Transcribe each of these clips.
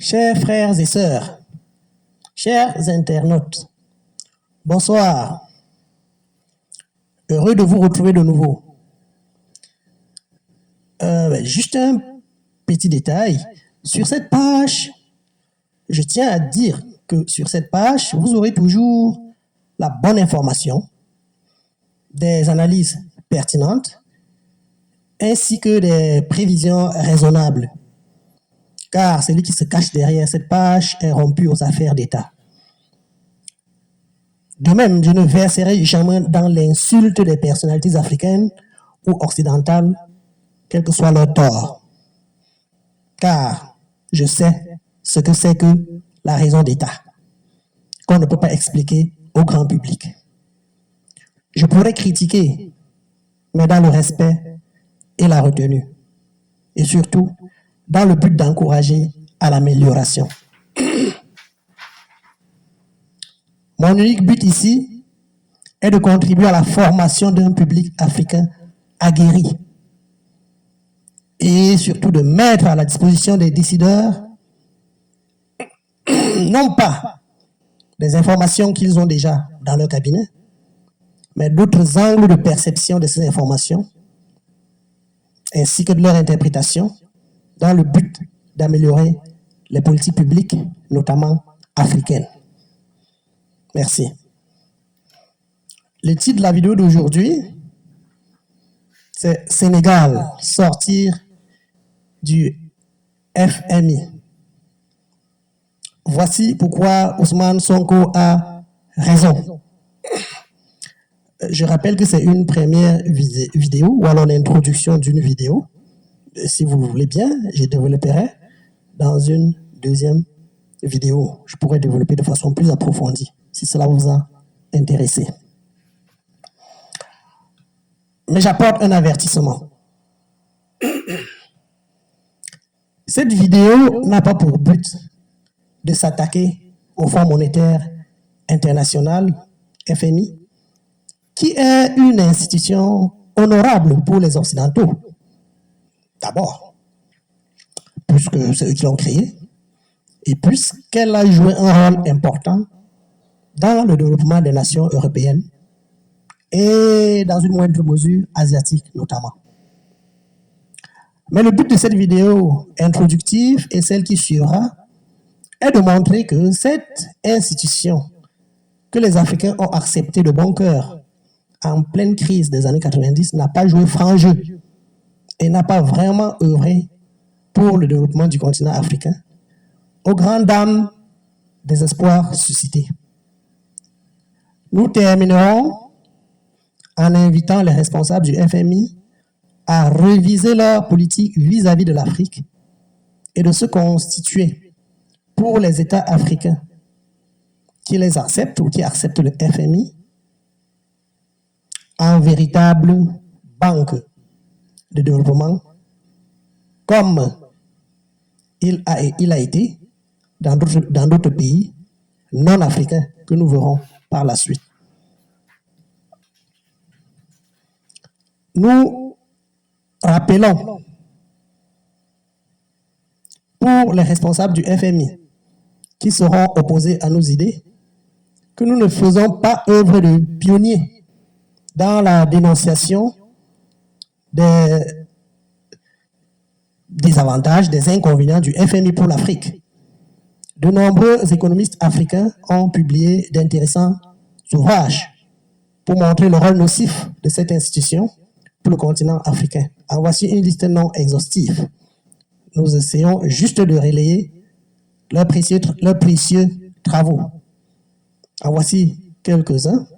Chers frères et sœurs, chers internautes, bonsoir. Heureux de vous retrouver de nouveau. Juste un petit détail. Sur cette page, je tiens à dire que sur cette page, vous aurez toujours la bonne information, des analyses pertinentes, ainsi que des prévisions raisonnables. Car celui qui se cache derrière cette page est rompu aux affaires d'État. De même, je ne verserai jamais dans l'insulte des personnalités africaines ou occidentales, quel que soit leur tort. Car je sais ce que c'est que la raison d'État, qu'on ne peut pas expliquer au grand public. Je pourrais critiquer, mais dans le respect et la retenue. Et surtout, dans le but d'encourager à l'amélioration. Mon unique but ici est de contribuer à la formation d'un public africain aguerri et surtout de mettre à la disposition des décideurs non pas des informations qu'ils ont déjà dans leur cabinet, mais d'autres angles de perception de ces informations ainsi que de leur interprétation dans le but d'améliorer les politiques publiques, notamment africaines. Merci. Le titre de la vidéo d'aujourd'hui, c'est Sénégal, sortir du FMI. Voici pourquoi Ousmane Sonko a raison. Je rappelle que c'est une première vidéo, ou alors l'introduction d'une vidéo. Si vous le voulez bien, je développerai dans une deuxième vidéo. Je pourrais développer de façon plus approfondie, si cela vous a intéressé. Mais j'apporte un avertissement. Cette vidéo n'a pas pour but de s'attaquer au Fonds monétaire international, FMI, qui est une institution honorable pour les Occidentaux. D'abord, puisque c'est eux qui l'ont créée, et puisqu'elle a joué un rôle important dans le développement des nations européennes et dans une moindre mesure asiatique notamment. Mais le but de cette vidéo introductive et celle qui suivra est de montrer que cette institution que les Africains ont acceptée de bon cœur en pleine crise des années 90 n'a pas joué franc jeu et n'a pas vraiment œuvré pour le développement du continent africain, aux grandes dames des espoirs suscités. Nous terminerons en invitant les responsables du FMI à réviser leur politique vis-à-vis de l'Afrique et de se constituer pour les États africains qui les acceptent ou qui acceptent le FMI en véritable banque de développement comme il a été dans d'autres pays non africains que nous verrons par la suite. Nous rappelons pour les responsables du FMI qui seront opposés à nos idées que nous ne faisons pas œuvre de pionnier dans la dénonciation des avantages, des inconvénients du FMI pour l'Afrique. De nombreux économistes africains ont publié d'intéressants ouvrages pour montrer le rôle nocif de cette institution pour le continent africain. En voici une liste non exhaustive. Nous essayons juste de relayer leurs précieux travaux. En voici quelques-uns.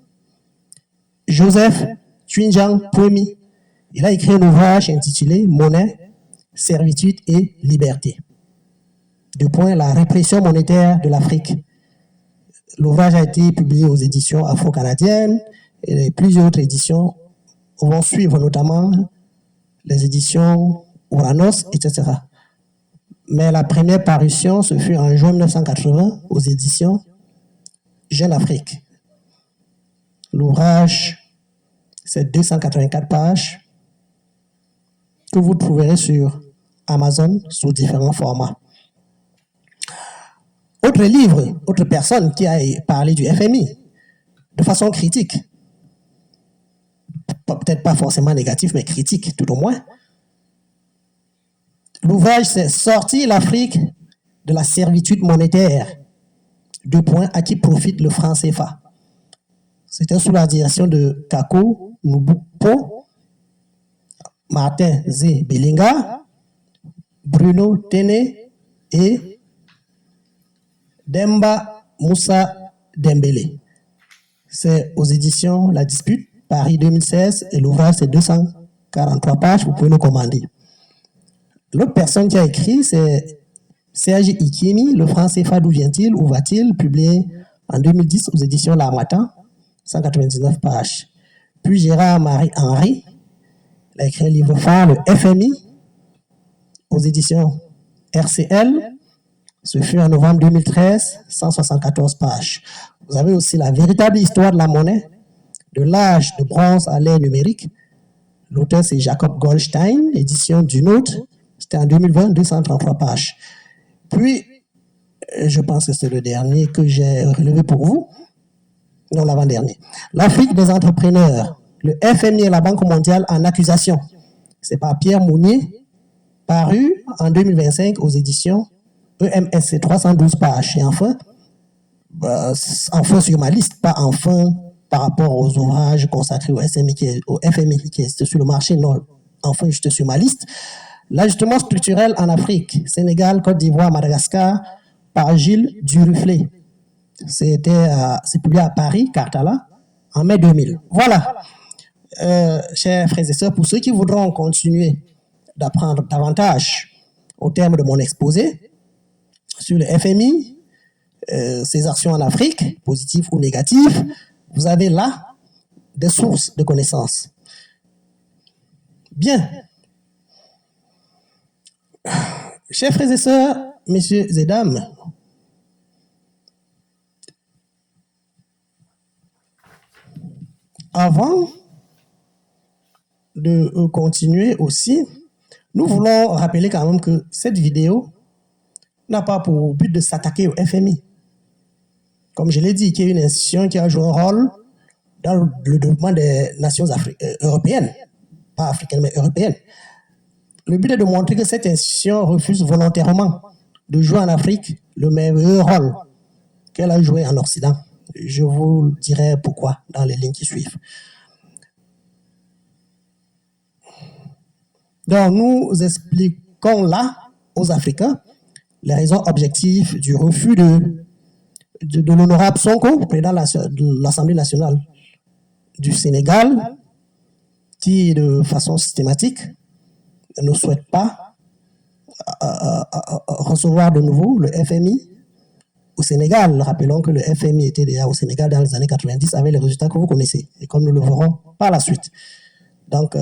Joseph Twinjang Puemi, il a écrit un ouvrage intitulé « Monnaie, servitude et liberté ». La répression monétaire de l'Afrique. L'ouvrage a été publié aux éditions afro-canadiennes et plusieurs autres éditions vont suivre, notamment les éditions Uranos, etc. Mais la première parution, ce fut en juin 1980 aux éditions Jeune Afrique. L'ouvrage, c'est 284 pages que vous trouverez sur Amazon sous différents formats. autre livre, autre personne qui a parlé du FMI de façon critique, peut-être pas forcément négatif, mais critique tout au moins. L'ouvrage, c'est Sortir l'Afrique de la servitude monétaire. Deux points, à qui profite le franc CFA. C'était sous la direction de Kako Nubupo, Martin Z. Belinga, Bruno Tene et Demba Moussa Dembélé. C'est aux éditions La Dispute, Paris 2016, et l'ouvrage c'est 243 pages, vous pouvez le commander. L'autre personne qui a écrit, c'est Serge Ikiemi, Le franc CFA, d'où vient-il, où va-t-il, publié en 2010 aux éditions L'Harmattan, 199 pages. Puis Gérard-Marie Henry, il a écrit un livre phare, Le FMI, aux éditions RCL, ce fut en novembre 2013, 174 pages. Vous avez aussi La véritable histoire de la monnaie, de l'âge de bronze à l'ère numérique. L'auteur, c'est Jacob Goldstein, édition du Nôtre. C'était en 2020, 233 pages. Puis, je pense que c'est le dernier que j'ai relevé pour vous. Non, l'avant-dernier. L'Afrique des entrepreneurs. Le FMI et la Banque mondiale en accusation. C'est par Pierre Mounier, paru en 2025 aux éditions EMSC, 312 pages. Et enfin sur ma liste, pas enfin par rapport aux ouvrages consacrés au FMI qui est sur le marché, non, enfin juste sur ma liste. L'ajustement structurel en Afrique, Sénégal, Côte d'Ivoire, Madagascar, par Gilles Duruflé. C'est publié à Paris, Cartala, en mai 2000. Voilà, chers frères et sœurs, pour ceux qui voudront continuer d'apprendre davantage au terme de mon exposé sur le FMI, ses actions en Afrique, positives ou négatives, vous avez là des sources de connaissances. Bien. Chers frères et sœurs, messieurs et dames, avant de continuer aussi, nous voulons rappeler quand même que cette vidéo n'a pas pour but de s'attaquer au FMI. Comme je l'ai dit, qui est une institution qui a joué un rôle dans le développement des nations européennes, pas africaines, mais européennes. Le but est de montrer que cette institution refuse volontairement de jouer en Afrique le meilleur rôle qu'elle a joué en Occident. Je vous dirai pourquoi dans les lignes qui suivent. Donc, nous expliquons là aux Africains les raisons objectives du refus de l'honorable Sonko, président de l'Assemblée nationale du Sénégal, qui, de façon systématique, ne souhaite pas recevoir de nouveau le FMI au Sénégal. Rappelons que le FMI était déjà au Sénégal dans les années 90 avec les résultats que vous connaissez, et comme nous le verrons par la suite. Donc,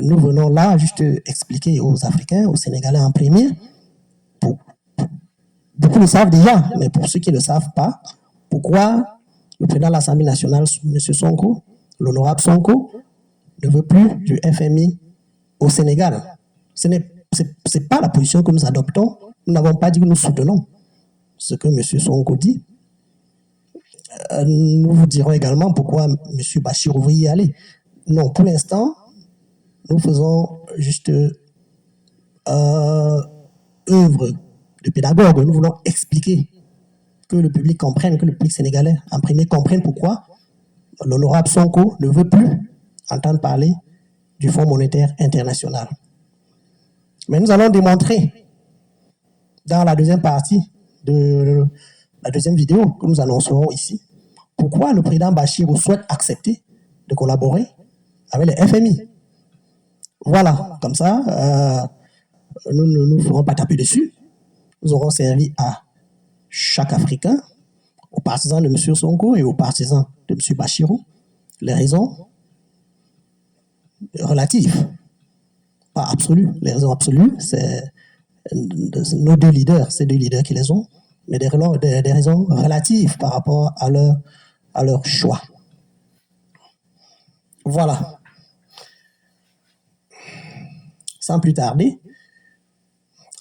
nous venons là juste expliquer aux Africains, aux Sénégalais en premier, beaucoup le savent déjà, mais pour ceux qui ne le savent pas, pourquoi le président de l'Assemblée nationale, M. Sonko, l'honorable Sonko, ne veut plus du FMI au Sénégal. Ce n'est pas la position que nous adoptons. Nous n'avons pas dit que nous soutenons ce que M. Sonko dit. Nous vous dirons également pourquoi M. Bachirou veut y aller. Non, pour l'instant, nous faisons juste œuvre de pédagogue. Nous voulons expliquer, que le public comprenne, que le public sénégalais en premier comprenne pourquoi l'honorable Sonko ne veut plus entendre parler du Fonds monétaire international. Mais nous allons démontrer dans la deuxième partie de la deuxième vidéo que nous annoncerons ici pourquoi le président Bachirou souhaite accepter de collaborer avec le FMI. Voilà, comme ça, nous ne ferons pas taper dessus. Nous aurons servi à chaque Africain, aux partisans de M. Sonko et aux partisans de M. Bachirou, les raisons relatives, pas absolues. Les raisons absolues, c'est nos deux leaders, ces deux leaders qui les ont, mais des raisons relatives par rapport à leur choix. Voilà. Sans plus tarder,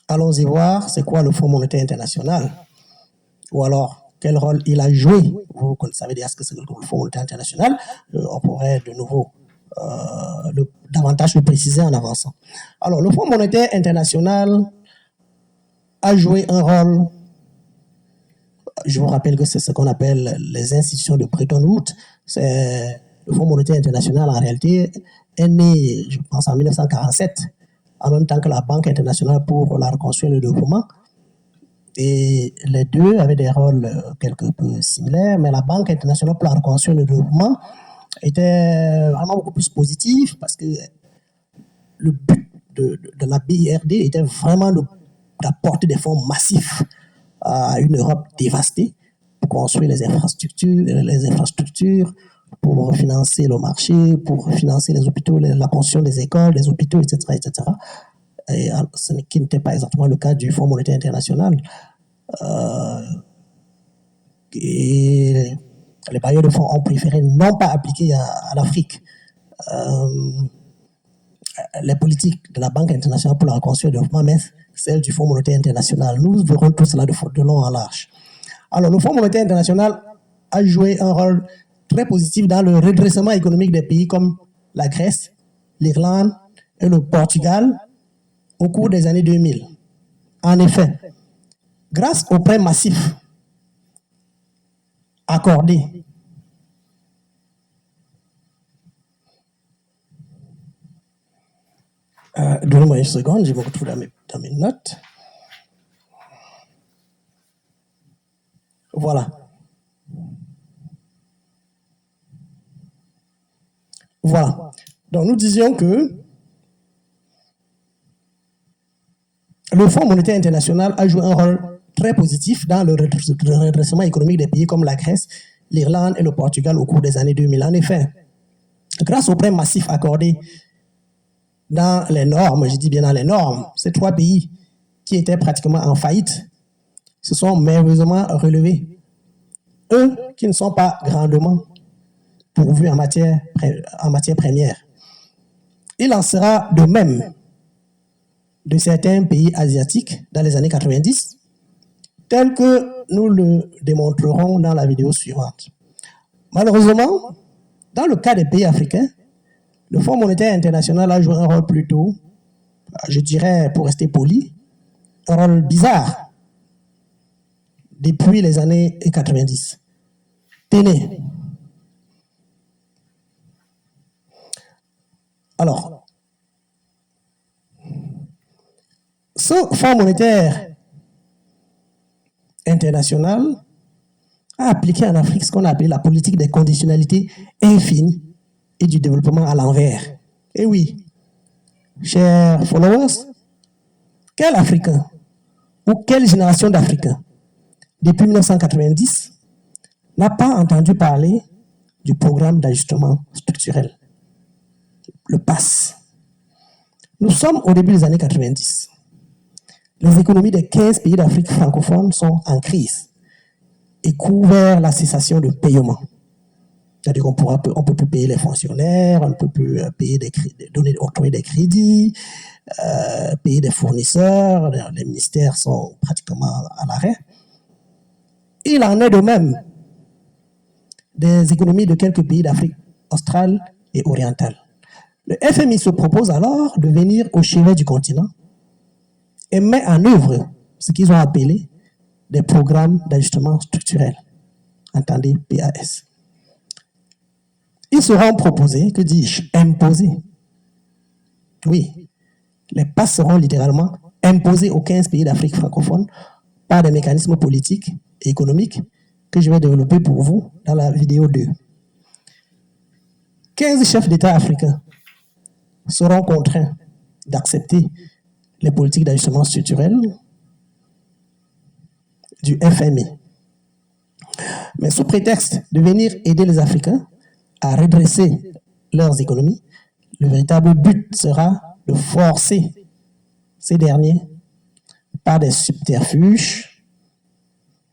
allons-y voir c'est quoi le Fonds monétaire international. ou alors quel rôle il a joué. Vous savez déjà ce que c'est que le Fonds monétaire international. On pourrait de nouveau davantage le préciser en avançant. Alors, le Fonds monétaire international a joué un rôle. Je vous rappelle que c'est ce qu'on appelle les institutions de Bretton Woods. Le Fonds monétaire international, en réalité, est né, je pense, en 1947, en même temps que la Banque internationale pour la reconstruction et le développement. Et les deux avaient des rôles quelque peu similaires, mais la Banque internationale pour la reconstruction et le développement était vraiment beaucoup plus positif parce que le but de la BIRD était vraiment d'apporter des fonds massifs à une Europe dévastée pour construire les infrastructures, pour financer le marché, pour financer les hôpitaux, la construction des écoles, des hôpitaux, etc., etc. Et ce qui n'était pas exactement le cas du Fonds monétaire international. Et les bailleurs de fonds ont préféré non pas appliquer à l'Afrique les politiques de la Banque internationale pour la reconstruction et le développement, mais celles du Fonds monétaire international. Nous verrons tout cela de long en large. Alors, le Fonds monétaire international a joué un rôle très positif dans le redressement économique des pays comme la Grèce, l'Irlande et le Portugal au cours des années 2000. En effet, grâce aux prêts massifs accordés donnez-moi une seconde, je me retrouve dans mes notes. Voilà. Voilà. Donc, nous disions que le Fonds monétaire international a joué un rôle très positif dans le redressement économique des pays comme la Grèce, l'Irlande et le Portugal au cours des années 2000. En effet, grâce aux prêts massifs accordés dans les normes, je dis bien dans les normes, ces trois pays qui étaient pratiquement en faillite se sont merveilleusement relevés. Eux qui ne sont pas grandement pourvus en matière première. Il en sera de même de certains pays asiatiques dans les années 90, tel que nous le démontrerons dans la vidéo suivante. Malheureusement, dans le cas des pays africains, le Fonds monétaire international a joué un rôle plutôt, je dirais, pour rester poli, un rôle bizarre depuis les années 90. Tenez. Alors, ce Fonds monétaire international a appliqué en Afrique ce qu'on a appelé la politique des conditionnalités infinies et du développement à l'envers. Et oui, chers followers, quel Africain ou quelle génération d'Africains depuis 1990 n'a pas entendu parler du programme d'ajustement structurel, le PAS? Nous sommes au début des années 90. Les économies des 15 pays d'Afrique francophone sont en crise et courent vers la cessation de paiement. C'est-à-dire qu'on ne peut plus payer les fonctionnaires, on ne peut plus payer octroyer des crédits, payer des fournisseurs, les ministères sont pratiquement à l'arrêt. Il en est de même des économies de quelques pays d'Afrique australe et orientale. Le FMI se propose alors de venir au chevet du continent et met en œuvre ce qu'ils ont appelé des programmes d'ajustement structurel. Entendez, PAS. Ils seront proposés, que dis-je, imposés. Oui, les PAS seront littéralement imposés aux 15 pays d'Afrique francophone par des mécanismes politiques et économiques que je vais développer pour vous dans la vidéo 2. 15 chefs d'État africains seront contraints d'accepter les politiques d'ajustement structurel du FMI. Mais sous prétexte de venir aider les Africains à redresser leurs économies, le véritable but sera de forcer ces derniers par des subterfuges,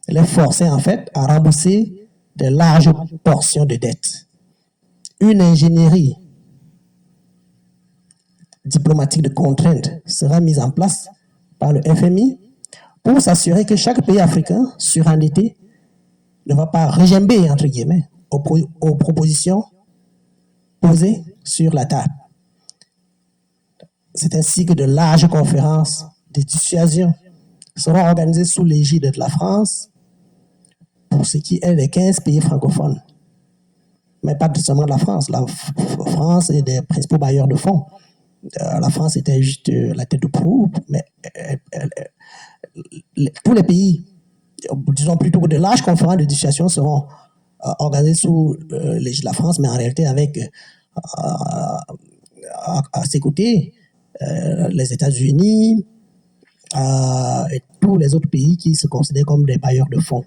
les forcer en fait à rembourser de larges portions de dettes. Une ingénierie diplomatique de contrainte sera mise en place par le FMI pour s'assurer que chaque pays africain surendetté ne va pas regimber, entre guillemets, aux propositions posées sur la table. C'est ainsi que de larges conférences de dissuasion seront organisées sous l'égide de la France pour ce qui est des 15 pays francophones. Mais pas seulement de la France. La France est des principaux bailleurs de fonds. La France était juste la tête de proue, mais tous les pays, disons plutôt que de larges conférences de dissuasion seront organisées sous l'égide de la France, mais en réalité avec à ses côtés les États-Unis et tous les autres pays qui se considèrent comme des bailleurs de fonds,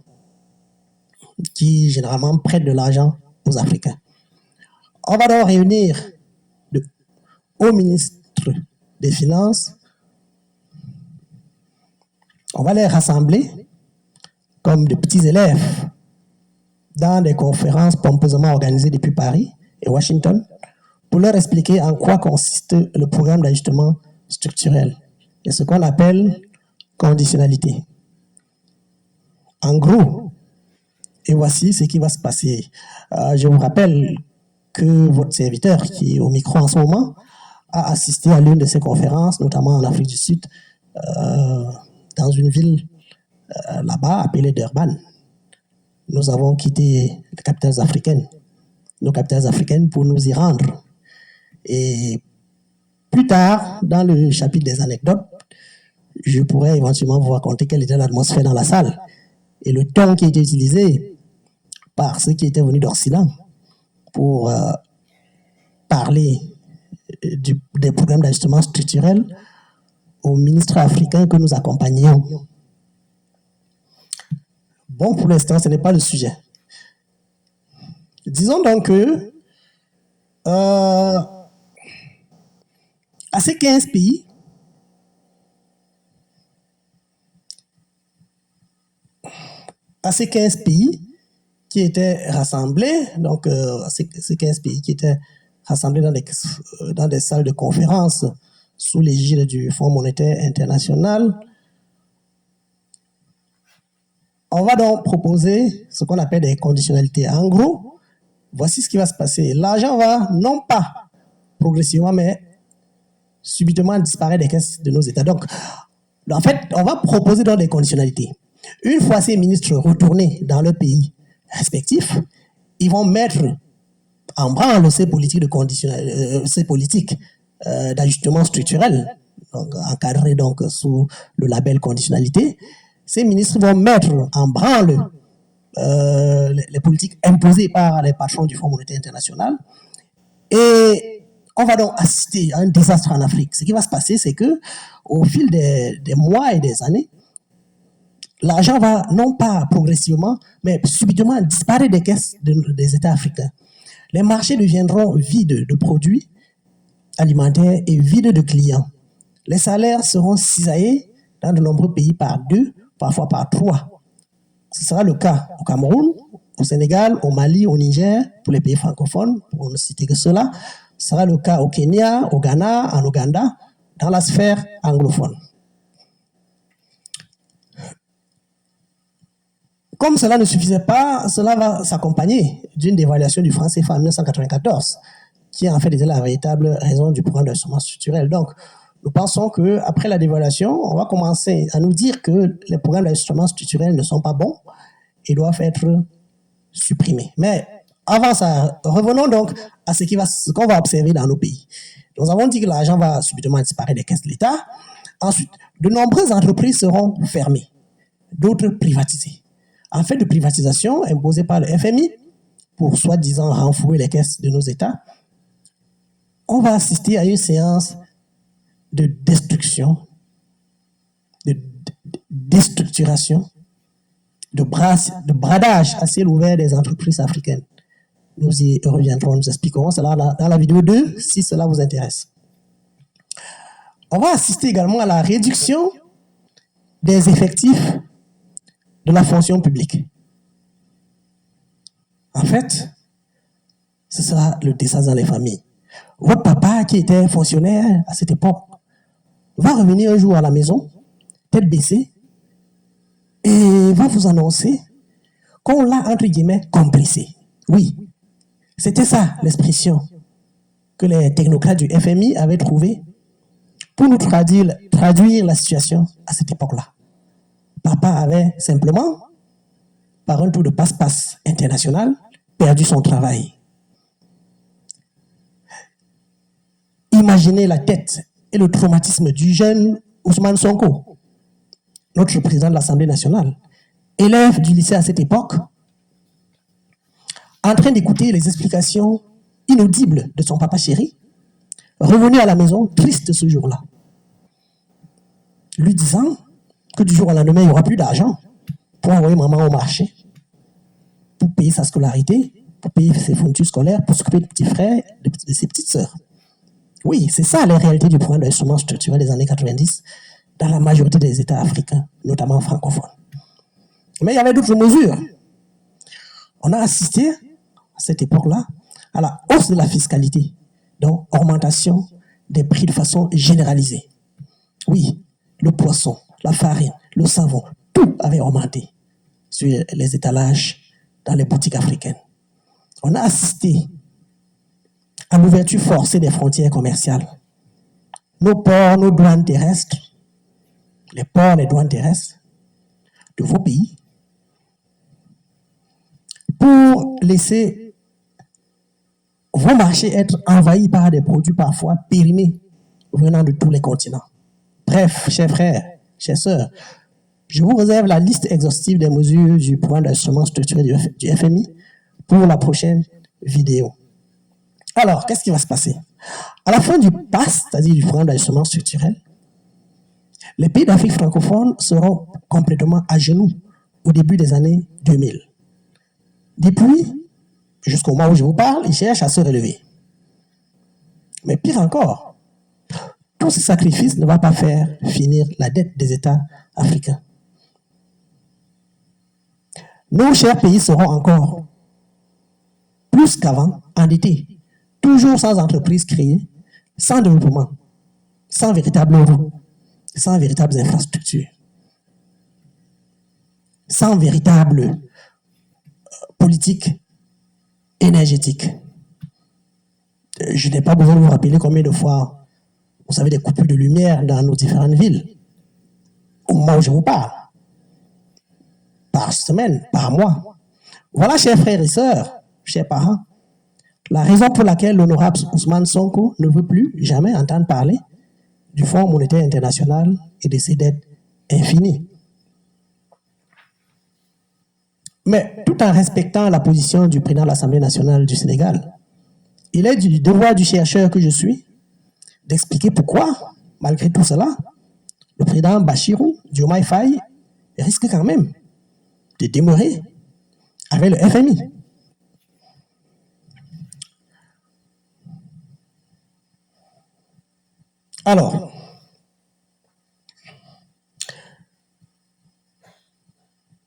qui généralement prêtent de l'argent aux Africains. On va donc réunir le haut ministre des Finances. On va les rassembler comme de petits élèves dans des conférences pompeusement organisées depuis Paris et Washington pour leur expliquer en quoi consiste le programme d'ajustement structurel et ce qu'on appelle conditionnalité. En gros, et voici ce qui va se passer. Je vous rappelle que votre serviteur, qui est au micro en ce moment, a assisté à l'une de ces conférences, notamment en Afrique du Sud, dans une ville là-bas appelée Durban. Nous avons quitté les capitales africaines, nos capitales africaines, pour nous y rendre. Et plus tard, dans le chapitre des anecdotes, je pourrais éventuellement vous raconter quelle était l'atmosphère dans la salle et le ton qui a été utilisé par ceux qui étaient venus d'Occident pour parler des programmes d'ajustement structurel aux ministres africains que nous accompagnions. Bon, pour l'instant, ce n'est pas le sujet. Disons donc que à ces 15 pays, qui étaient rassemblés, donc ces 15 pays qui étaient rassemblés dans des salles de conférence sous l'égide du Fonds monétaire international, on va donc proposer ce qu'on appelle des conditionnalités. En gros, voici ce qui va se passer. L'argent va non pas progressivement, mais subitement disparaître des caisses de nos États. Donc, en fait, on va proposer donc des conditionnalités. Une fois ces ministres retournés dans leur pays respectif, ils vont mettre en branle ces politiques d'ajustement structurel, donc, encadrées donc sous le label conditionnalité. Ces ministres vont mettre en branle les politiques imposées par les patrons du Fonds monétaire international. Et on va donc assister à un désastre en Afrique. Ce qui va se passer, c'est que au fil des mois et des années, l'argent va non pas progressivement, mais subitement disparaître des caisses des États africains. Les marchés deviendront vides de produits alimentaires et vides de clients. Les salaires seront cisaillés dans de nombreux pays par 2, parfois par 3. Ce sera le cas au Cameroun, au Sénégal, au Mali, au Niger, pour les pays francophones, pour ne citer que cela. Ce sera le cas au Kenya, au Ghana, en Ouganda, dans la sphère anglophone. Comme cela ne suffisait pas, cela va s'accompagner d'une dévaluation du franc CFA en 1994, qui en fait était la véritable raison du programme d'ajustement structurel. Donc, nous pensons qu'après la dévaluation, on va commencer à nous dire que les programmes d'ajustement structurel ne sont pas bons et doivent être supprimés. Mais avant ça, revenons donc à ce qu'on va observer dans nos pays. Nous avons dit que l'argent va subitement disparaître des caisses de l'État. Ensuite, de nombreuses entreprises seront fermées, d'autres privatisées. En fait de privatisation imposée par le FMI pour soi-disant renflouer les caisses de nos États, on va assister à une séance de destruction, de déstructuration, de bradage à ciel ouvert des entreprises africaines. Nous y reviendrons, nous expliquerons cela dans la vidéo 2, si cela vous intéresse. On va assister également à la réduction des effectifs de la fonction publique. En fait, ce sera le désastre dans les familles. Votre papa, qui était fonctionnaire à cette époque, va revenir un jour à la maison, tête baissée, et va vous annoncer qu'on l'a, entre guillemets, compressé. Oui, c'était ça l'expression que les technocrates du FMI avaient trouvée pour nous traduire la situation à cette époque-là. Papa avait simplement, par un tour de passe-passe international, perdu son travail. Imaginez la tête et le traumatisme du jeune Ousmane Sonko, notre président de l'Assemblée nationale, élève du lycée à cette époque, en train d'écouter les explications inaudibles de son papa chéri, revenu à la maison triste ce jour-là, lui disant que du jour au lendemain, il n'y aura plus d'argent pour envoyer maman au marché, pour payer sa scolarité, pour payer ses fournitures scolaires, pour s'occuper de petits frères, de ses petites sœurs. Oui, c'est ça la réalité du programme d'ajustement structurel des années 90 dans la majorité des États africains, notamment francophones. Mais il y avait d'autres mesures. On a assisté, à cette époque-là, à la hausse de la fiscalité, donc augmentation des prix de façon généralisée. Oui, le poisson, la farine, le savon, tout avait augmenté sur les étalages dans les boutiques africaines. On a assisté à l'ouverture forcée des frontières commerciales. Nos ports, nos douanes terrestres, les ports, les douanes terrestres de vos pays, pour laisser vos marchés être envahis par des produits parfois périmés venant de tous les continents. Bref, chers frères, chers sœurs, je vous réserve la liste exhaustive des mesures du programme d'ajustement structurel du FMI pour la prochaine vidéo. Alors, qu'est-ce qui va se passer? À la fin du PAS, c'est-à-dire du programme d'ajustement structurel, les pays d'Afrique francophone seront complètement à genoux au début des années 2000. Depuis, jusqu'au moment où je vous parle, ils cherchent à se relever. Mais pire encore, tout ce sacrifice ne va pas faire finir la dette des États africains. Nos chers pays seront encore plus qu'avant endettés, toujours sans entreprise créée, sans développement, sans véritable route, sans véritables infrastructures, sans véritable politique énergétique. Je n'ai pas besoin de vous rappeler combien de fois vous avez des coupures de lumière dans nos différentes villes, au moment où je vous parle, par semaine, par mois. Voilà, chers frères et sœurs, chers parents, la raison pour laquelle l'honorable Ousmane Sonko ne veut plus jamais entendre parler du Fonds monétaire international et de ses dettes infinies. Mais tout en respectant la position du président de l'Assemblée nationale du Sénégal, il est du devoir du chercheur que je suis d'expliquer pourquoi, malgré tout cela, le président Bassirou Diomaye Faye risque quand même de demeurer avec le FMI. Alors,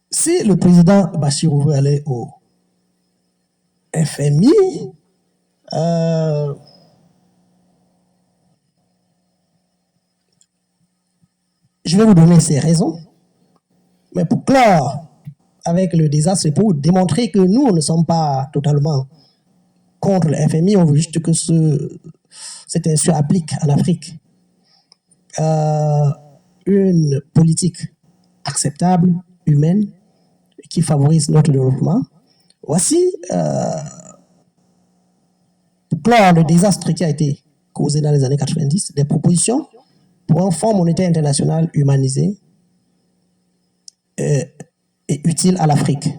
si le président Bassirou veut aller au FMI, je vais vous donner ses raisons, mais pour clore avec le désastre et pour démontrer que nous ne sommes pas totalement contre le FMI, on veut juste que cette institution applique en Afrique une politique acceptable, humaine, qui favorise notre développement. Voici, pour clore le désastre qui a été causé dans les années 90, des propositions pour un fonds monétaire international humanisé et utile à l'Afrique.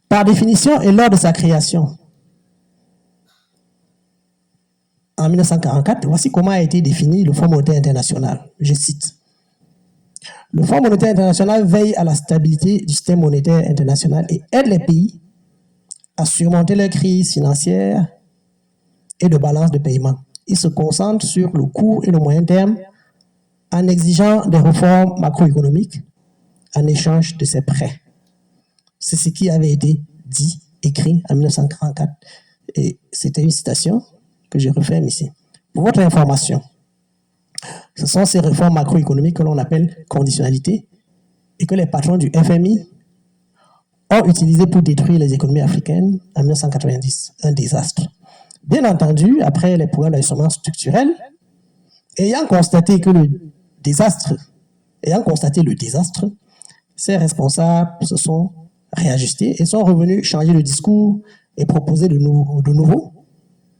Par définition et lors de sa création, en 1944, voici comment a été défini le Fonds monétaire international. Je cite. Le Fonds monétaire international veille à la stabilité du système monétaire international et aide les pays à surmonter leurs crises financières et de balance de paiement. Il se concentre sur le court et le moyen terme en exigeant des réformes macroéconomiques en échange de ses prêts. C'est ce qui avait été dit, écrit en 1944. Et c'était une citation que je referme ici. Pour votre information, Ce sont ces réformes macroéconomiques que l'on appelle conditionnalité et que les patrons du FMI ont utilisées pour détruire les économies africaines en 1990. Un désastre. Bien entendu, après les programmes d'ajustement structurel, ayant constaté le désastre, ces responsables se sont réajustés et sont revenus changer le discours et proposer de nouveau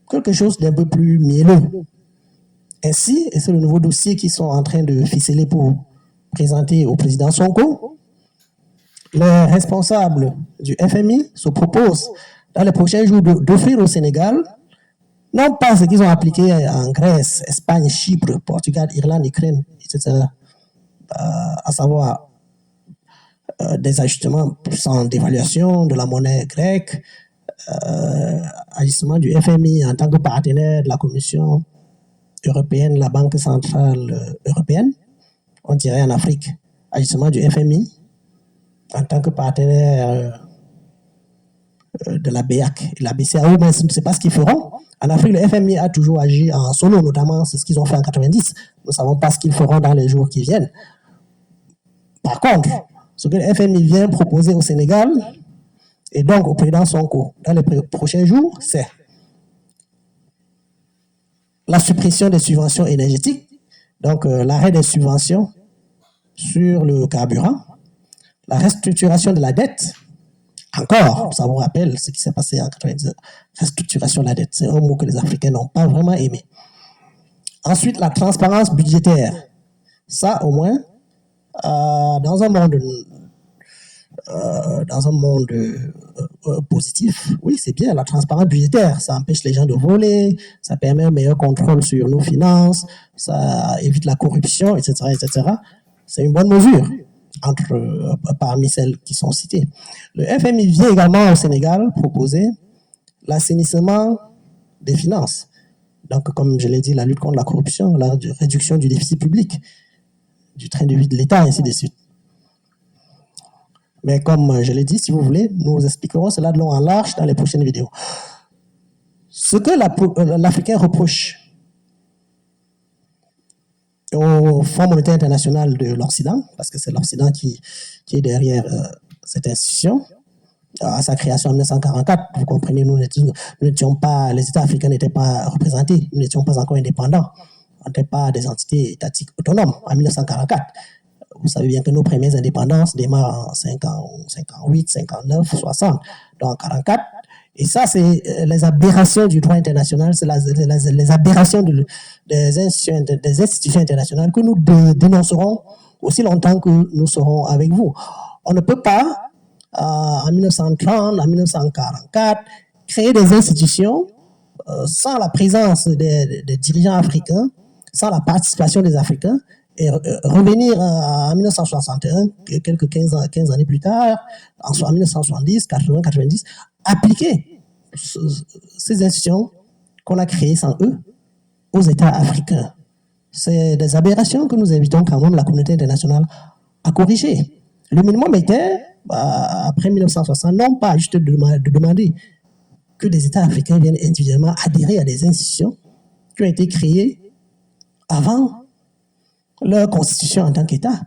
quelque chose d'un peu plus mielleux. Ainsi, et c'est le nouveau dossier qu'ils sont en train de ficeler pour présenter au président Sonko, les responsables du FMI se proposent dans les prochains jours d'offrir au Sénégal non pas ce qu'ils ont appliqué en Grèce, Espagne, Chypre, Portugal, Irlande, Ukraine, etc., à savoir des ajustements sans dévaluation de la monnaie grecque, ajustement du FMI en tant que partenaire de la Commission européenne, la Banque centrale européenne, on dirait en Afrique, ajustement du FMI en tant que partenaire de la BEAC et la BCAO, mais je ne sais pas ce qu'ils feront. En Afrique, le FMI a toujours agi en solo, notamment c'est ce qu'ils ont fait en 90. Nous ne savons pas ce qu'ils feront dans les jours qui viennent. Par contre, ce que le FMI vient proposer au Sénégal, et donc au président Sonko, dans les prochains jours, c'est la suppression des subventions énergétiques, donc l'arrêt des subventions sur le carburant, la restructuration de la dette. Encore, ça vous rappelle ce qui s'est passé en 90, restructuration de la dette. C'est un mot que les Africains n'ont pas vraiment aimé. Ensuite, la transparence budgétaire. Ça, au moins, dans un monde positif, oui, c'est bien, la transparence budgétaire. Ça empêche les gens de voler, ça permet un meilleur contrôle sur nos finances, ça évite la corruption, etc., etc. C'est une bonne mesure parmi celles qui sont citées. Le FMI vient également au Sénégal proposer l'assainissement des finances. Donc, comme je l'ai dit, la lutte contre la corruption, la réduction du déficit public, du train de vie de l'État, ainsi de suite. Mais comme je l'ai dit, si vous voulez, nous expliquerons cela de long en large dans les prochaines vidéos. Ce que l'Africain reproche au Fonds monétaire international de l'Occident, parce que c'est l'Occident qui est derrière cette institution, à sa création en 1944, vous comprenez, nous n'étions pas, les États africains n'étaient pas représentés, nous n'étions pas encore indépendants, on n'était pas des entités étatiques autonomes en 1944. Vous savez bien que nos premières indépendances démarrent en 58, 59, 60, donc en 44. Et ça, c'est les aberrations du droit international, c'est les aberrations des institutions internationales que nous dénoncerons aussi longtemps que nous serons avec vous. On ne peut pas, en 1930, en 1944, créer des institutions sans la présence des dirigeants africains, sans la participation des Africains, et revenir en 1961, quelques 15 années plus tard, en 1970, 80, 90, appliquer ces institutions qu'on a créées sans eux aux États africains. C'est des aberrations que nous invitons quand même la communauté internationale à corriger. Le minimum était, après 1960, non pas juste de demander que des États africains viennent individuellement adhérer à des institutions qui ont été créées avant leur constitution en tant qu'État.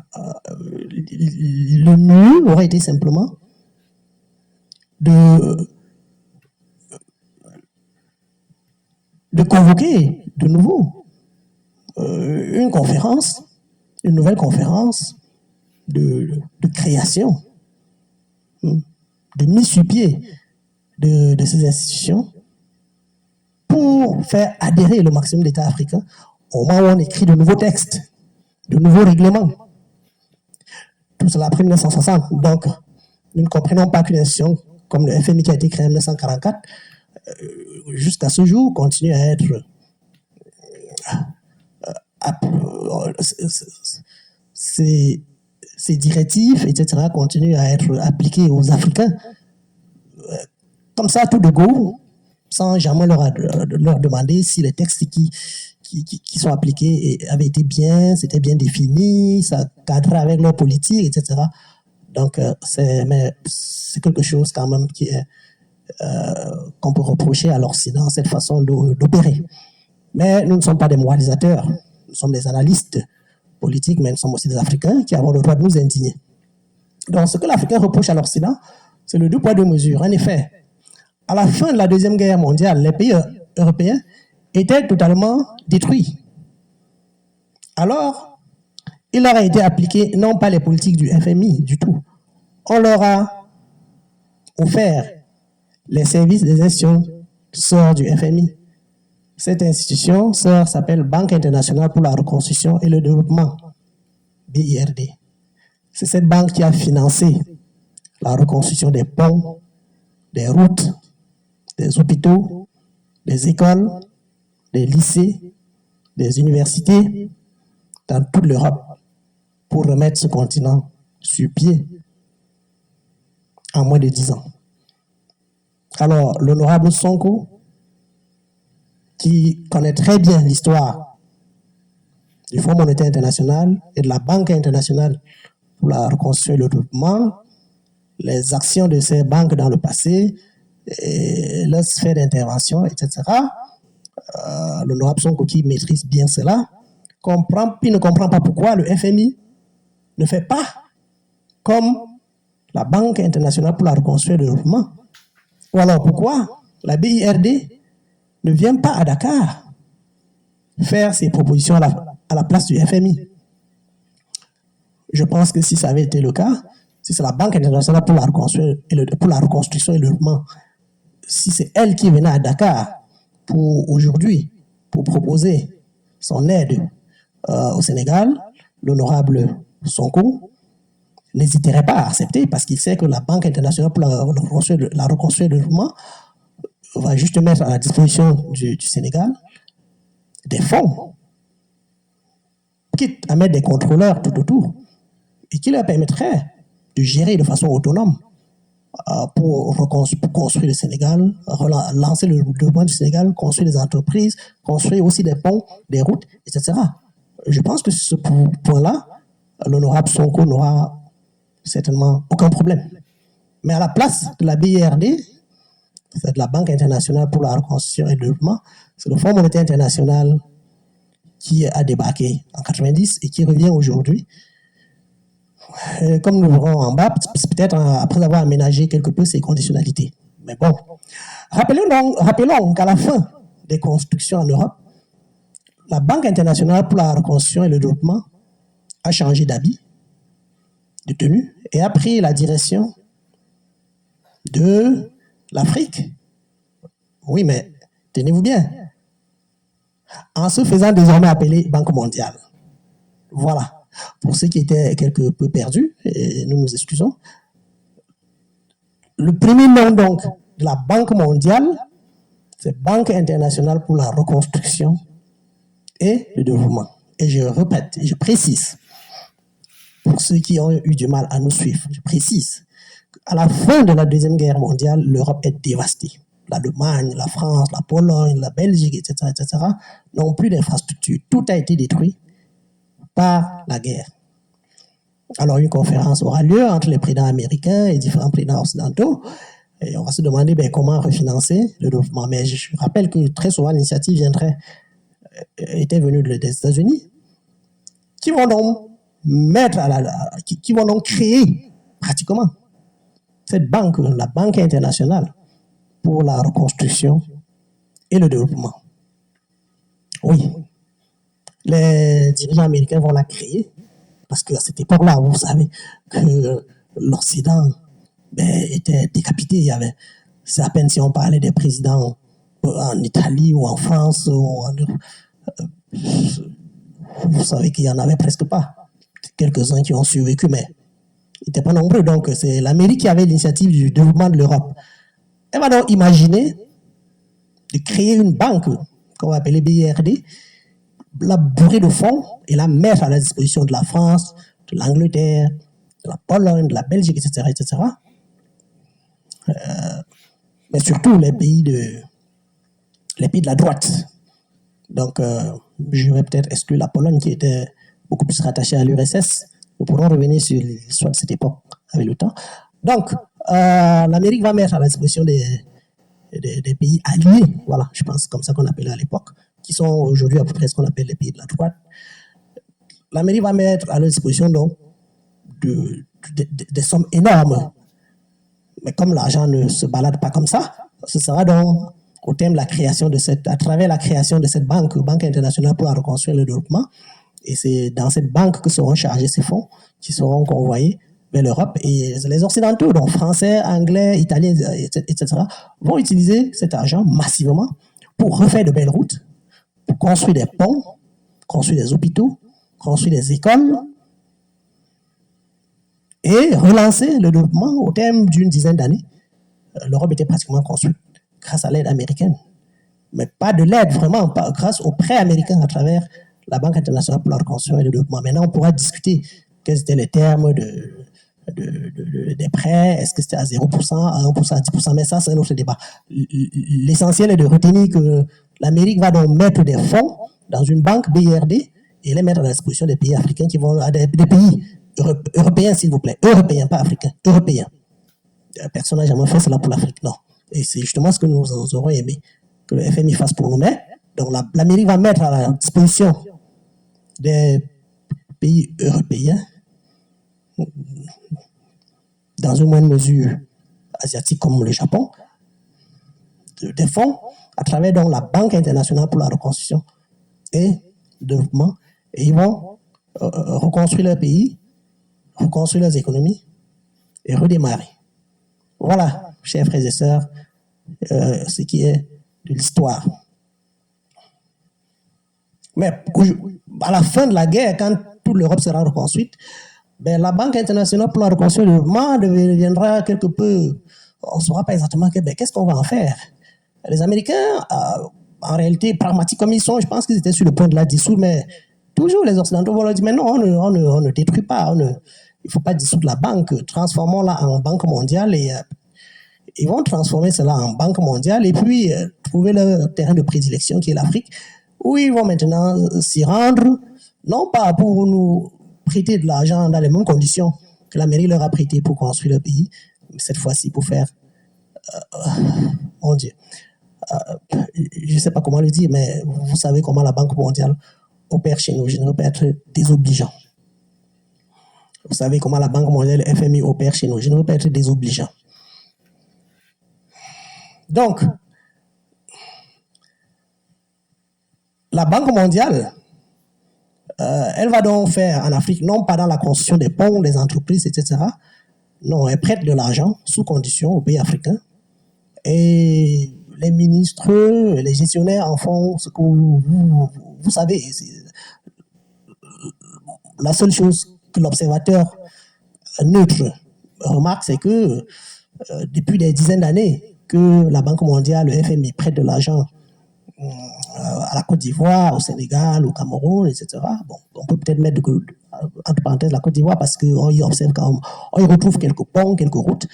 Le mieux aurait été simplement de convoquer de nouveau une nouvelle conférence de création, de mise sur pied de ces institutions pour faire adhérer le maximum d'États africains au moment où on écrit de nouveaux textes, de nouveaux règlements. Tout cela après 1960. Donc, nous ne comprenons pas qu'une institution comme le FMI qui a été créé en 1944, jusqu'à ce jour, continue à être ces directives, etc., continuent à être appliquées aux Africains comme ça, tout de go, sans jamais leur demander si les textes qui sont appliqués avaient été c'était bien défini, ça cadrait avec leur politique, etc. Donc, c'est quelque chose quand même qu'on peut reprocher à l'Occident, cette façon d'opérer. Mais nous ne sommes pas des moralisateurs. nous sommes des analystes politiques, mais nous sommes aussi des Africains qui avons le droit de nous indigner. Donc, ce que l'Africain reproche à l'Occident, c'est le deux poids, deux mesures. En effet, à la fin de la Deuxième Guerre mondiale, les pays européens étaient totalement détruits. Alors, il leur a été appliqué non pas les politiques du FMI du tout. On leur a offert les services des institutions sœurs du FMI. Cette institution sœur s'appelle Banque internationale pour la reconstruction et le développement, BIRD. C'est cette banque qui a financé la reconstruction des ponts, des routes, des hôpitaux, des écoles, des lycées, des universités dans toute l'Europe pour remettre ce continent sur pied en moins de 10 ans. Alors, l'honorable Sonko, qui connaît très bien l'histoire du Fonds monétaire international et de la Banque internationale pour la reconstruction et le développement, les actions de ces banques dans le passé, et leur sphère d'intervention, etc., l'honorable Sonko qui maîtrise bien cela, il ne comprend pas pourquoi le FMI ne fait pas comme la Banque internationale pour la reconstruction et le développement. Ou alors pourquoi la BIRD ne vient pas à Dakar faire ses propositions à la place du FMI. Je pense que si ça avait été le cas, si c'est la Banque internationale pour la reconstruction et le développement, si c'est elle qui venait à Dakar pour aujourd'hui, pour proposer son aide au Sénégal, l'honorable Sonko n'hésiterait pas à accepter parce qu'il sait que la Banque internationale pour la reconstruction et le développement va juste mettre à la disposition du Sénégal des fonds, quitte à mettre des contrôleurs tout autour, et qui leur permettrait de gérer de façon autonome pour construire le Sénégal, lancer le développement du Sénégal, construire des entreprises, construire aussi des ponts, des routes, etc. Je pense que sur ce point-là, l'honorable Sonko n'aura certainement aucun problème. Mais à la place de la BIRD, c'est de la Banque internationale pour la reconstruction et le développement, c'est le Fonds monétaire international qui a débarqué en 90 et qui revient aujourd'hui. Comme nous le verrons en bas, peut-être après avoir aménagé quelque peu ses conditionnalités. Mais bon, rappelons qu'à la fin des constructions en Europe, la Banque internationale pour la reconstruction et le développement a changé d'habit, de tenue, et a pris la direction de l'Afrique. Oui, mais tenez-vous bien, en se faisant désormais appeler Banque mondiale. Voilà. Pour ceux qui étaient quelque peu perdus, et nous nous excusons. Le premier nom donc de la Banque mondiale, c'est Banque internationale pour la reconstruction et le développement. Et je répète, je précise, pour ceux qui ont eu du mal à nous suivre, je précise qu'à la fin de la Deuxième Guerre mondiale, l'Europe est dévastée. L'Allemagne, la France, la Pologne, la Belgique, etc., n'ont plus d'infrastructures. Tout a été détruit par la guerre. Alors, une conférence aura lieu entre les présidents américains et différents présidents occidentaux. Et on va se demander comment refinancer le développement. Mais je rappelle que très souvent, l'initiative était venue des États-Unis, qui vont donc qui vont donc créer pratiquement cette banque, la Banque internationale pour la reconstruction et le développement. Oui. Les dirigeants américains vont la créer, parce qu'à cette époque-là, vous savez que l'Occident était décapité. C'est à peine si on parlait des présidents en Italie ou en France. Vous savez qu'il n'y en avait presque pas. Quelques-uns qui ont survécu, mais ils n'étaient pas nombreux. Donc, c'est l'Amérique qui avait l'initiative du développement de l'Europe. Elle va donc imaginer de créer une banque, qu'on va appeler BIRD, la bourrer de fonds et la mettre à la disposition de la France, de l'Angleterre, de la Pologne, de la Belgique, etc. Mais surtout les pays de la droite. Donc, je vais peut-être exclure la Pologne qui était beaucoup plus rattachée à l'URSS. Nous pourrons revenir sur l'histoire de cette époque avec le temps. Donc, l'Amérique va mettre à la disposition des pays alliés, voilà, je pense comme ça qu'on appelait à l'époque, qui sont aujourd'hui à peu près ce qu'on appelle les pays de la droite, la mairie va mettre à leur disposition donc des sommes énormes. Mais comme l'argent ne se balade pas comme ça, ce sera donc au terme de la création de à travers la création de cette banque internationale pour la reconstruction et le développement. Et c'est dans cette banque que seront chargés ces fonds qui seront convoyés vers l'Europe. Et les Occidentaux, donc français, anglais, italiens, etc., vont utiliser cet argent massivement pour refaire de belles routes, pour construire des ponts, construire des hôpitaux, construire des écoles et relancer le développement au terme d'une dizaine d'années. L'Europe était pratiquement construite grâce à l'aide américaine. Mais pas de l'aide, vraiment, pas, grâce aux prêts américains à travers la Banque internationale pour la reconstruction et le développement. Maintenant, on pourra discuter quels étaient les termes des prêts. Est-ce que c'était à 0%, à 1%, à 10%? Mais ça, c'est un autre débat. L'essentiel est de retenir que l'Amérique va donc mettre des fonds dans une banque BIRD et les mettre à la disposition des pays africains qui vont, des pays européens, s'il vous plaît. Européens, pas africains. Européens. Personne n'a jamais fait cela pour l'Afrique, non. Et c'est justement ce que nous aurons aimé que le FMI fasse pour nous. Mais donc l'Amérique va mettre à la disposition des pays européens, dans une moindre mesure asiatique comme le Japon, des fonds à travers donc la Banque internationale pour la reconstruction et le développement. Et ils vont reconstruire leur pays, reconstruire leurs économies et redémarrer. Voilà, chers frères et sœurs, ce qui est de l'histoire. Mais à la fin de la guerre, quand toute l'Europe sera reconstruite, ben, la Banque internationale pour la reconstruction et le développement deviendra quelque peu... On ne saura pas exactement qu'est-ce qu'on va en faire. Les Américains, en réalité, pragmatiques comme ils sont, je pense qu'ils étaient sur le point de la dissoudre, mais toujours les Occidentaux vont leur dire, mais non, on ne détruit pas, il ne faut pas dissoudre la banque, transformons-la en banque mondiale et ils vont transformer cela en banque mondiale et puis trouver leur terrain de prédilection qui est l'Afrique, où ils vont maintenant s'y rendre, non pas pour nous prêter de l'argent dans les mêmes conditions que l'Amérique leur a prêté pour construire le pays, mais cette fois-ci pour faire, mon Dieu, je ne sais pas comment le dire, mais vous savez comment la Banque mondiale opère chez nous. Je ne veux pas être désobligeant. Vous savez comment la Banque mondiale, le FMI opère chez nous. Je ne veux pas être désobligeant. Donc, la Banque mondiale, elle va donc faire en Afrique, non pas dans la construction des ponts, des entreprises, etc. Non, elle prête de l'argent sous condition aux pays africains. Et les ministres, les gestionnaires en font ce que vous savez. La seule chose que l'observateur neutre remarque, c'est que depuis des dizaines d'années que la Banque mondiale, le FMI, prête de l'argent à la Côte d'Ivoire, au Sénégal, au Cameroun, etc. Bon, on peut peut-être mettre entre parenthèses la Côte d'Ivoire parce qu'on y observe quand même, on y retrouve quelques ponts, quelques routes,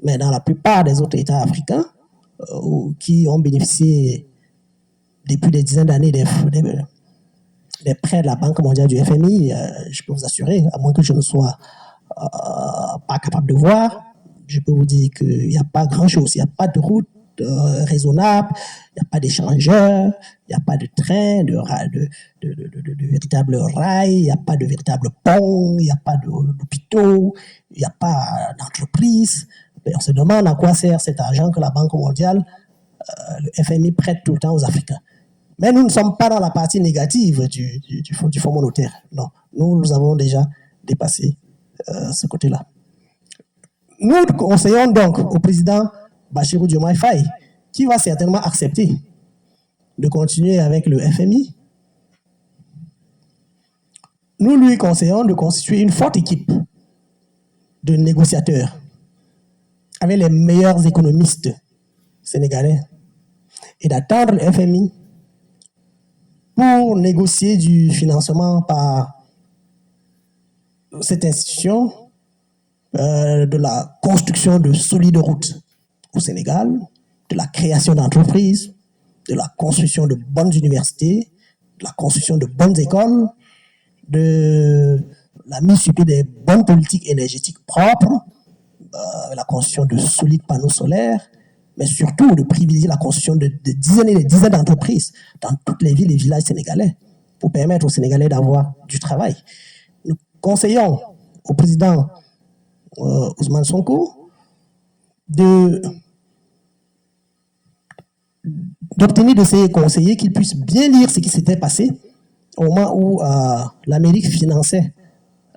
mais dans la plupart des autres États africains qui ont bénéficié depuis des dizaines d'années des prêts de la Banque mondiale du FMI, je peux vous assurer, à moins que je ne sois pas capable de voir, je peux vous dire qu'il n'y a pas grand-chose, il n'y a pas de route raisonnable, il n'y a pas d'échangeurs, il n'y a pas de train, de véritables rails, il n'y a pas de véritables ponts, il n'y a pas d'hôpitaux, il n'y a pas d'entreprise. On se demande à quoi sert cet argent que la Banque mondiale, le FMI prête tout le temps aux Africains. Mais nous ne sommes pas dans la partie négative du Fonds monétaire. Non, nous avons déjà dépassé ce côté-là. Nous conseillons donc au président Bassirou Diomaye Faye, qui va certainement accepter de continuer avec le FMI. Nous lui conseillons de constituer une forte équipe de négociateurs avec les meilleurs économistes sénégalais et d'attendre le FMI pour négocier du financement par cette institution de la construction de solides routes au Sénégal, de la création d'entreprises, de la construction de bonnes universités, de la construction de bonnes écoles, de la mise sur pied des bonnes politiques énergétiques propres, la construction de solides panneaux solaires, mais surtout de privilégier la construction de dizaines et des dizaines d'entreprises dans toutes les villes et villages sénégalais. pour permettre aux Sénégalais d'avoir du travail. Nous conseillons au président Ousmane Sonko d'obtenir de ses conseillers qu'ils puissent bien lire ce qui s'était passé au moment où l'Amérique finançait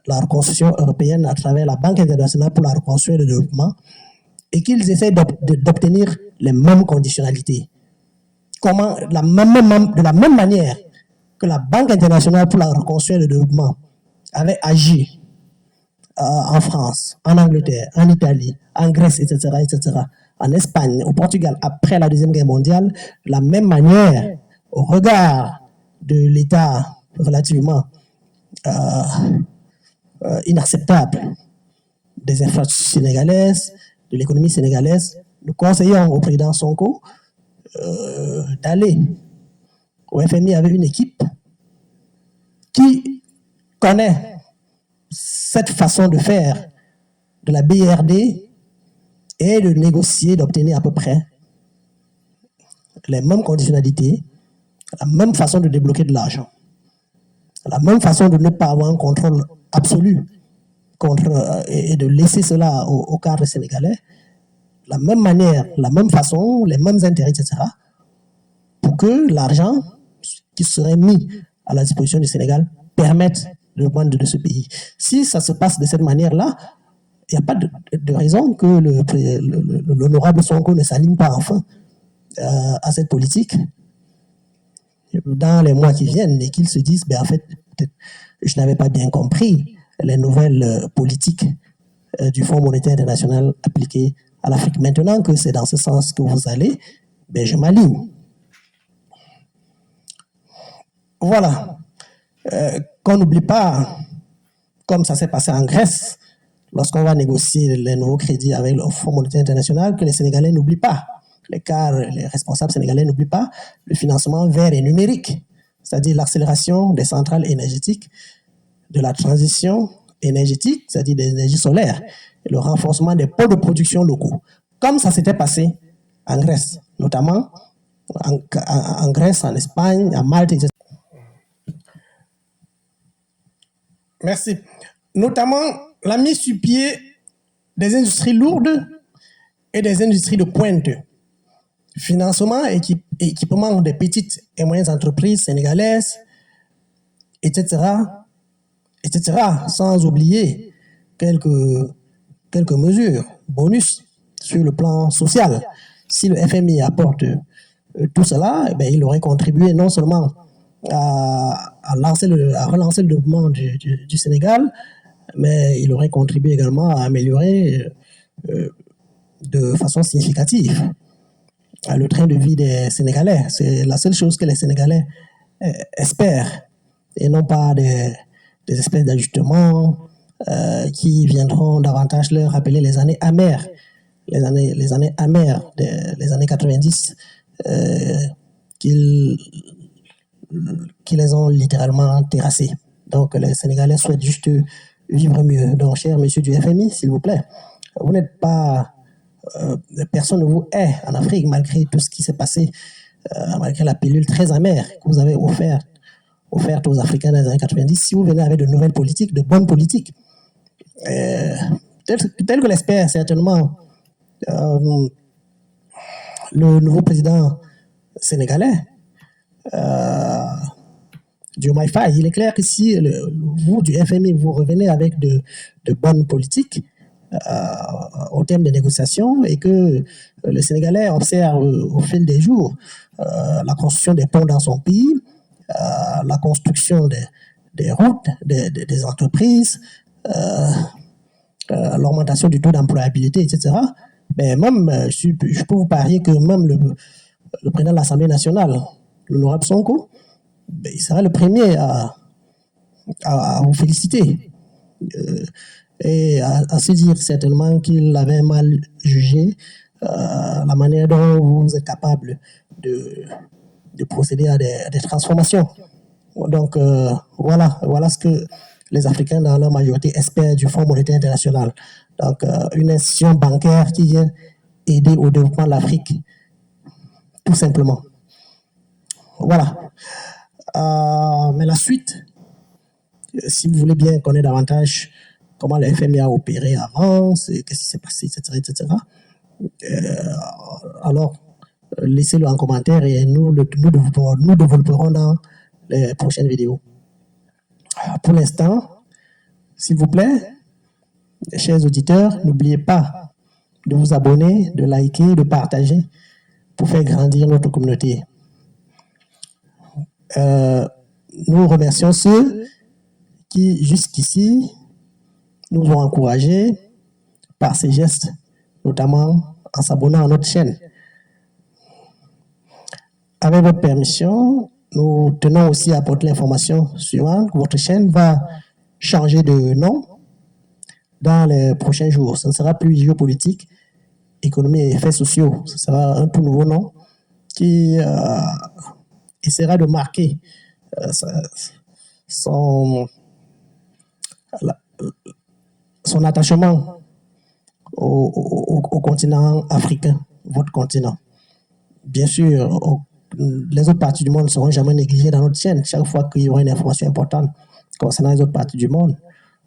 la reconstruction européenne à travers la Banque internationale pour la reconstruction et le développement, et qu'ils essaient d'obtenir les mêmes conditionnalités. De la même manière que la Banque internationale pour la reconstruction et le développement avait agi en France, en Angleterre, en Italie, en Grèce, etc., en Espagne, au Portugal, après la Deuxième Guerre mondiale, de la même manière, au regard de l'état relativement inacceptable des infrastructures sénégalaises, de l'économie sénégalaise, nous conseillons au président Sonko d'aller au FMI avec une équipe qui connaît cette façon de faire de la BRD et de négocier, d'obtenir à peu près les mêmes conditionnalités, la même façon de débloquer de l'argent, la même façon de ne pas avoir un contrôle absolu et de laisser cela au cadre sénégalais, la même manière, la même façon, les mêmes intérêts, etc., pour que l'argent qui serait mis à la disposition du Sénégal permette le développement de ce pays. Si ça se passe de cette manière-là, il n'y a pas de raison que l'honorable Sonko ne s'aligne pas enfin à cette politique dans les mois qui viennent et qu'il se dise, en fait, peut-être je n'avais pas bien compris les nouvelles politiques du Fonds monétaire international appliquées à l'Afrique. Maintenant que c'est dans ce sens que vous allez, je m'aligne. Voilà. Qu'on n'oublie pas, comme ça s'est passé en Grèce, lorsqu'on va négocier les nouveaux crédits avec le Fonds monétaire international, que les Sénégalais n'oublient pas, les responsables sénégalais n'oublient pas le financement vert et numérique, c'est-à-dire l'accélération des centrales énergétiques, de la transition énergétique, c'est-à-dire des énergies solaires, et le renforcement des pôles de production locaux, comme ça s'était passé en Grèce, notamment en Grèce, en Espagne, en Malte, etc. Merci. Notamment la mise sur pied des industries lourdes et des industries de pointe. Financement et équipement des petites et moyennes entreprises sénégalaises, etc., sans oublier quelques mesures, bonus sur le plan social. Si le FMI apporte tout cela, il aurait contribué non seulement à relancer le développement du Sénégal, mais il aurait contribué également à améliorer de façon significative le train de vie des Sénégalais. C'est la seule chose que les Sénégalais espèrent, et non pas des espèces d'ajustements qui viendront davantage leur rappeler les années amères, les années amères des années 90 qui les ont littéralement terrassés. Donc les Sénégalais souhaitent juste vivre mieux. Donc, cher monsieur du FMI, s'il vous plaît, vous n'êtes pas... personne ne vous hait en Afrique, malgré tout ce qui s'est passé, malgré la pilule très amère que vous avez offerte aux Africains dans les années 90. Si vous venez avec de nouvelles politiques, de bonnes politiques, telles que l'espère certainement le nouveau président sénégalais, Diomaye Faye, il est clair que si vous, du FMI, vous revenez avec de bonnes politiques au terme des négociations et que le Sénégalais observe au fil des jours la construction des ponts dans son pays, la construction des routes, des entreprises, l'augmentation du taux d'employabilité, etc. Mais même, je peux vous parier que même le président de l'Assemblée nationale, l'honorable Sonko, il sera le premier à vous féliciter et à se dire certainement qu'il avait mal jugé la manière dont vous êtes capable de procéder à des transformations. Donc voilà ce que les Africains dans leur majorité espèrent du Fonds monétaire international. Donc une institution bancaire qui vient aider au développement de l'Afrique, tout simplement. Voilà. Mais la suite, si vous voulez bien connaître davantage comment le FMI a opéré avant, qu'est-ce qui s'est passé, etc., etc., alors laissez-le en commentaire et nous développerons dans les prochaines vidéos. Pour l'instant, s'il vous plaît, chers auditeurs, n'oubliez pas de vous abonner, de liker, de partager pour faire grandir notre communauté. Nous remercions ceux qui, jusqu'ici, nous ont encouragés par ces gestes, notamment en s'abonnant à notre chaîne. Avec votre permission, nous tenons aussi à apporter l'information suivante. Votre chaîne va changer de nom dans les prochains jours. Ce ne sera plus géopolitique, économie et effets sociaux. Ce sera un tout nouveau nom qui essaiera de marquer son attachement au continent africain, votre continent. Bien sûr, les autres parties du monde ne seront jamais négligées dans notre chaîne. Chaque fois qu'il y aura une information importante concernant les autres parties du monde,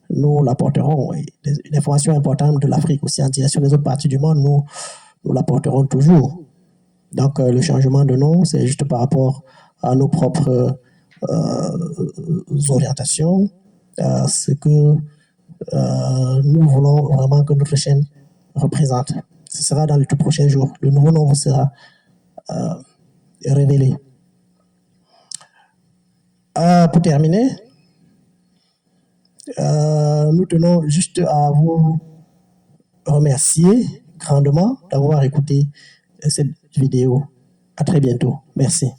nous l'apporterons. Une information importante de l'Afrique aussi en direction des autres parties du monde, nous l'apporterons toujours. Donc, le changement de nom, c'est juste par rapport à nos propres orientations, ce que nous voulons vraiment que notre chaîne représente. Ce sera dans les tout prochains jours. Le nouveau nom vous sera révélé. Pour terminer, nous tenons juste à vous remercier grandement d'avoir écouté cette vidéo. À très bientôt. Merci.